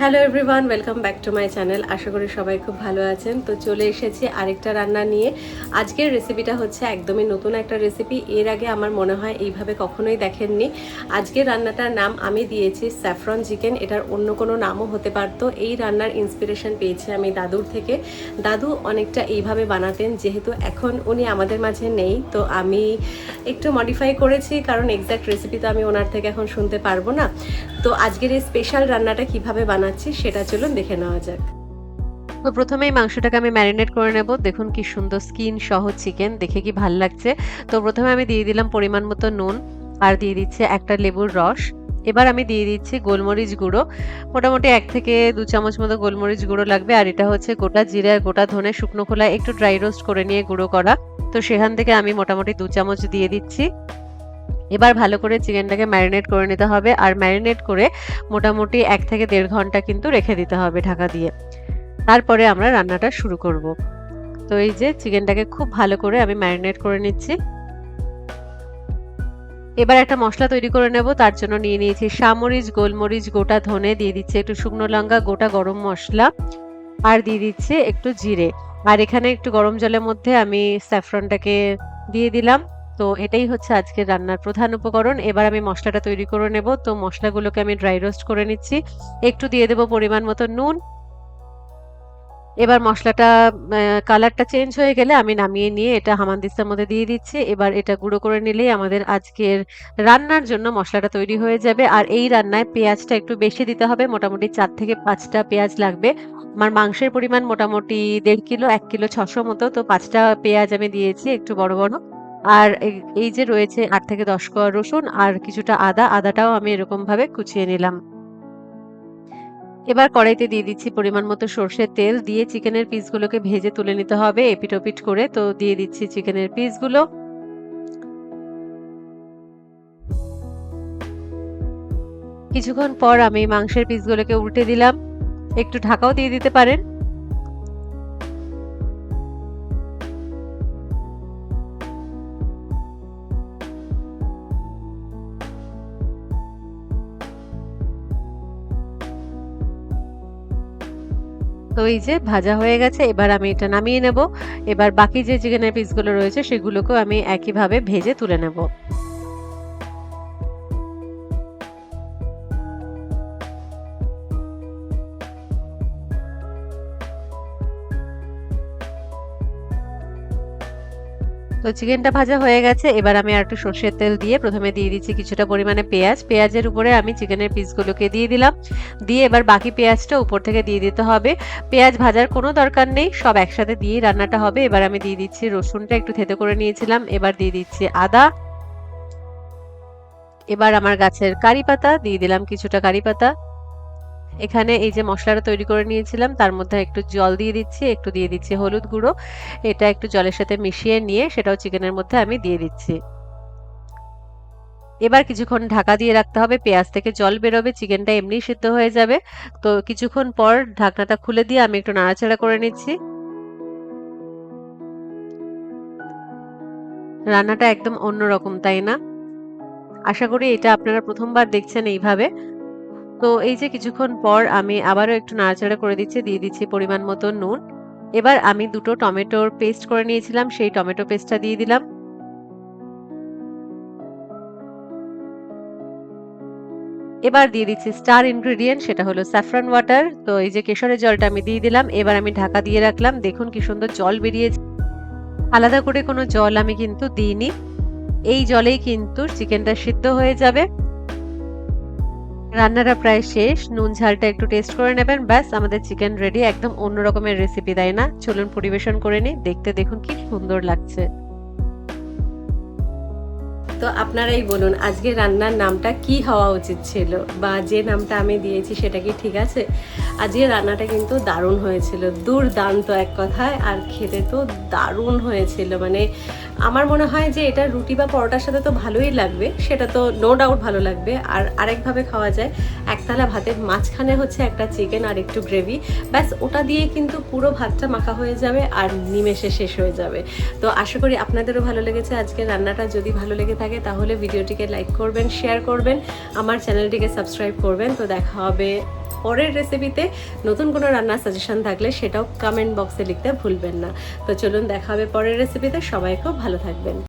Hello everyone, welcome back to my channel. আশা করি সবাই খুব ভালো আছেন। তো চলে এসেছি আরেকটা রান্না নিয়ে। আজকের রেসিপিটা হচ্ছে একদমই নতুন একটা রেসিপি। এর আগে আমার মনে হয় এইভাবে কখনোই দেখেননি। আজকের রান্নাটার নাম আমি দিয়েছি স্যাফরন চিকেন। এটার অন্য কোনো নামও হতে পারতো। এই রান্নার ইন্সপিরেশন পেয়েছি আমি দাদুর থেকে। দাদু অনেকটা এইভাবে বানাতেন, যেহেতু এখন উনি আমাদের মাঝে নেই, তো আমি একটু মডিফাই করেছি, কারণ এক্স্যাক্ট রেসিপি তো আমি ওনার থেকে এখন শুনতে পারবো না। তো আজকের এই স্পেশাল রান্নাটা কিভাবে বানাচ্ছি সেটা চলুন দেখে নেওয়া যাক। তো প্রথমেই মাংসটাকে আমি ম্যারিনেট করে নেব। দেখুন কি সুন্দর স্কিন সহ চিকেন, দেখে কি ভাল লাগছে। তো প্রথমে আমি দিয়ে দিলাম পরিমাণ মতো নুন, আর দিয়ে দিচ্ছি একটা লেবুর রস। এবার আমি দিয়ে দিচ্ছি গোলমরিচ গুঁড়ো, মোটামুটি 1 থেকে 2 চামচ মতো গোলমরিচ গুঁড়ো লাগবে। আর এটা হচ্ছে গোটা জিরা, গোটা ধনে, শুকনো খোলায় একটু ড্রাই রোস্ট করে নিয়ে গুঁড়ো করা। তো সেখান থেকে আমি মোটামুটি 2 চামচ দিয়ে দিচ্ছি। এবার ভালো করে চিকেনটাকে ম্যারিনেট করে নিতে হবে, আর ম্যারিনেট করে মোটামুটি 1 থেকে 1.5 ঘন্টা কিন্তু রেখে দিতে হবে ঢাকা দিয়ে। তারপরে আমরা রান্নাটা শুরু করব। তো এই যে চিকেনটাকে খুব ভালো করে আমি ম্যারিনেট করে নিচ্ছি। এবার একটা মশলা তৈরি করে নেব। তার জন্য নিয়ে নিয়েছি সামরিচ, গোলমরিচ, গোটা ধনে, দিয়ে দিচ্ছি একটু শুকনো লঙ্কা, গোটা গরম মশলা, আর দিয়ে দিচ্ছি একটু জিরে। আর এখানে একটু গরম জলের মধ্যে আমি স্যাফরনটাকে দিয়ে দিলাম। তো এটাই হচ্ছে আজকের রান্নার প্রধান উপকরণ। এবার আমি মশলাটা তৈরি করে নেব। তো মশলাগুলোকে আমি ড্রাই রোস্ট করে নিচ্ছি। একটু দিয়ে দেব পরিমাণ মতো নুন। এবার মশলাটা কালারটা চেঞ্জ হয়ে গেলে আমি নামিয়ে নিয়ে এটা হামানদিস্তার মধ্যে দিয়ে দিচ্ছি। এবার এটা গুঁড়ো করে নিলেই আমাদের আজকের রান্নার জন্য মশলাটা তৈরি হয়ে যাবে। আর এই রান্নায় পেঁয়াজটা একটু বেশি দিতে হবে, মোটামুটি 4 থেকে 5টা পেঁয়াজ লাগবে। আমার মাংসের পরিমাণ মোটামুটি 1.5 কিলো, 1 কিলো 600 মতো। তো 5টা পেঁয়াজ আমি দিয়েছি একটু বড় বড়। আর এই যে রয়েছে 8 থেকে 10 কোয়া রসুন আর কিছুটা আদাটাও আমি এরকম ভাবে কুচিয়ে নিলাম। এবার কড়াইতে দিয়ে দিচ্ছি পরিমাণ মতো সর্ষের তেল, দিয়ে চিকেনের পিসগুলোকে ভেজে তুলে নিতে হবে এপিট ওপিট করে। তো দিয়ে দিচ্ছি চিকেনের পিসগুলো। কিছুক্ষণ পর আমি মাংসের পিসগুলোকে উল্টে দিলাম, একটু ঢাকাও দিয়ে দিতে পারেন। তো এই যে ভাজা হয়ে গেছে, এবার আমি এটা নামিয়ে নেব। এবার বাকি যে চিকেনের পিসগুলো রয়েছে সেগুলোকেও আমি একইভাবে ভেজে তুলে নেব। তো চিকেনটা ভাজা হয়ে গেছে। এবার আমি আর একটু সর্ষের তেল দিয়ে প্রথমে দিয়ে দিচ্ছি কিছুটা পরিমাণে পেঁয়াজ। পেঁয়াজের উপরে আমি চিকেনের পিসগুলোকে দিয়ে দিলাম। দিয়ে এবার বাকি পেঁয়াজটা উপর থেকে দিয়ে দিতে হবে। পেঁয়াজ ভাজার কোনো দরকার নেই, সব একসাথে দিয়েই রান্নাটা হবে। এবার আমি দিয়ে দিচ্ছি রসুনটা একটু থেতো করে নিয়েছিলাম। এবার দিয়ে দিচ্ছি আদা। এবার আমার গাছের কারি পাতা দিয়ে দিলাম, কিছুটা কারি পাতা। এখানে এই যে মশলাটা তৈরি করে নিয়েছিলাম তার মধ্যে একটু জল দিয়ে দিচ্ছি, একটু দিয়ে দিচ্ছি হলুদ গুঁড়ো। এটা একটু জলের সাথে মিশিয়ে নিয়ে সেটাও চিকেনের মধ্যে আমি দিয়ে দিচ্ছি। এবার কিছুক্ষণ ঢাকা দিয়ে রাখতে হবে, পেঁয়াজ থেকে জল বেরোবে, চিকেনটা এমনি সিদ্ধ হয়ে যাবে। তো কিছুক্ষণ পর ঢাকনাটা খুলে দিয়ে আমি একটু নাড়াচাড়া করে নিচ্ছি। রান্নাটা একদম অন্যরকম, তাই না? আশা করি এটা আপনারা প্রথমবার দেখছেন এইভাবে। তো এই যে কিছুক্ষণ পর আমি আবারও একটু নাড়াচাড়া করে দিচ্ছি, দিয়ে দিচ্ছি পরিমাণ মতো নুন। এবার আমি 2টো টমেটোর পেস্ট করে নিয়েছিলাম, সেই টমেটো পেস্টটা দিয়ে দিলাম। এবার দিয়ে দিচ্ছি স্টার ইনগ্রেডিয়েন্ট, সেটা হলো স্যাফরন ওয়াটার। তো এই যে কেশরের জলটা আমি দিয়ে দিলাম। এবার আমি ঢাকা দিয়ে রাখলাম। দেখুন কি সুন্দর জল বেরিয়েছে। আলাদা করে কোনো জল আমি কিন্তু দিইনি, এই জলেই কিন্তু চিকেনটা সিদ্ধ হয়ে যাবে। রান্নাটা প্রায় শেষ, নুন ঝালটা একটু টেস্ট করে নেবেন, ব্যাস আমাদের চিকেন রেডি। একদম অন্য রকমের রেসিপি, তাই না? চলুন পরিবেশন করে নিই। দেখতে দেখুন কি সুন্দর লাগছে। তো আপনারাই বলুন আজকে রান্নার নামটা কি হওয়া উচিত ছিল, বা যে নামটা আমি দিয়েছি সেটা কি ঠিক আছে? আজকে রান্নাটা কিন্তু দারুণ হয়েছিল, দুর্দান্ত এক কথায়। আর খেতে তো দারুণ হয়েছিল, মানে আমার মনে হয় যে এটা রুটি বা পরোটার সাথে তো ভালোই লাগবে, সেটা তো নো ডাউট ভালো লাগবে। আর আরেকভাবে খাওয়া যায়, একতলা ভাতের মাঝখানে হচ্ছে একটা চিকেন আর একটু গ্রেভি, ব্যাস ওটা দিয়ে কিন্তু পুরো ভাতটা মাখা হয়ে যাবে আর নিমেষে শেষ হয়ে যাবে। তো আশা করি আপনাদেরও ভালো লেগেছে আজকের রান্নাটা। যদি ভালো লেগে থাকে তাহলে ভিডিওটিকে লাইক করবেন, শেয়ার করবেন, আমার চ্যানেলটিকে সাবস্ক্রাইব করবেন। তো দেখা হবে পরের রেসিপিতে নতুন কোনো রান্নার সাজেশন থাকলে সেটাও কমেন্ট বক্সে লিখতে ভুলবেন না। তো চলুন দেখা হবে পরের রেসিপিতে, সবাই খুব ভালো থাকবেন।